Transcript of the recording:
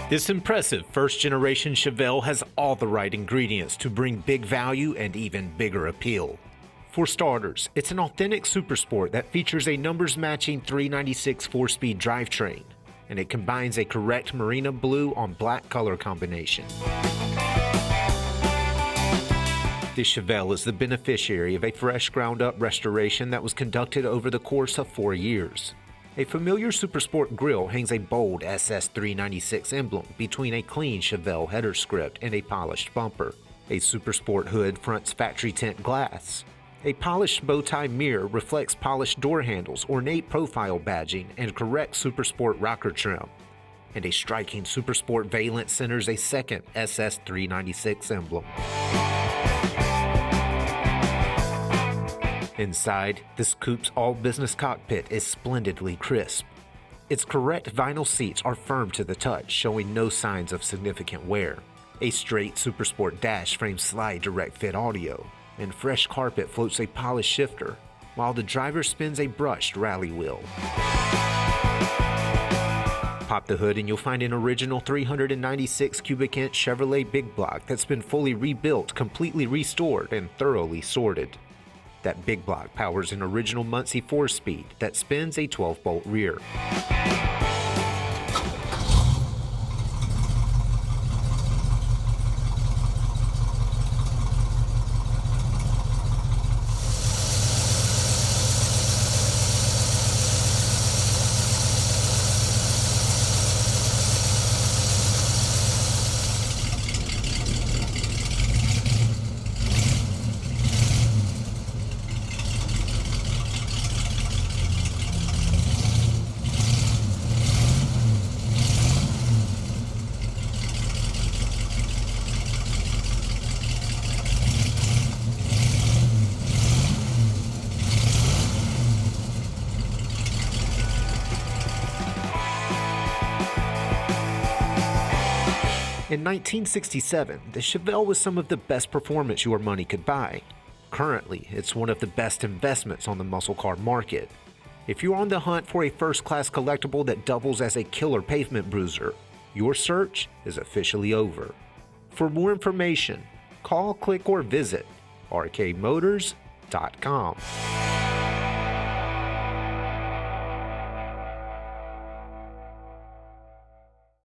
This impressive first-generation Chevelle has all the right ingredients to bring big value and even bigger appeal. For starters, it's an authentic supersport that features a numbers-matching 396 4-speed drivetrain, and it combines a correct Marina Blue on black color combination. This Chevelle is the beneficiary of a fresh ground-up restoration that was conducted over the course of 4 years. A familiar Supersport grille hangs a bold SS396 emblem between a clean Chevelle header script and a polished bumper. A Supersport hood fronts factory tint glass. A polished bow tie mirror reflects polished door handles, ornate profile badging, and correct Supersport rocker trim. And a striking Supersport valance centers a second SS396 emblem. Inside, this coupe's all-business cockpit is splendidly crisp. Its correct vinyl seats are firm to the touch, showing no signs of significant wear. A straight Supersport dash frames slide direct-fit audio, and fresh carpet floats a polished shifter, while the driver spins a brushed rally wheel. Pop the hood and you'll find an original 396 cubic inch Chevrolet big block that's been fully rebuilt, completely restored, and thoroughly sorted. That big block powers an original Muncie 4-speed that spins a 12-bolt rear. In 1967, the Chevelle was some of the best performance your money could buy. Currently, it's one of the best investments on the muscle car market. If you're on the hunt for a first-class collectible that doubles as a killer pavement bruiser, your search is officially over. For more information, call, click, or visit rkmotors.com.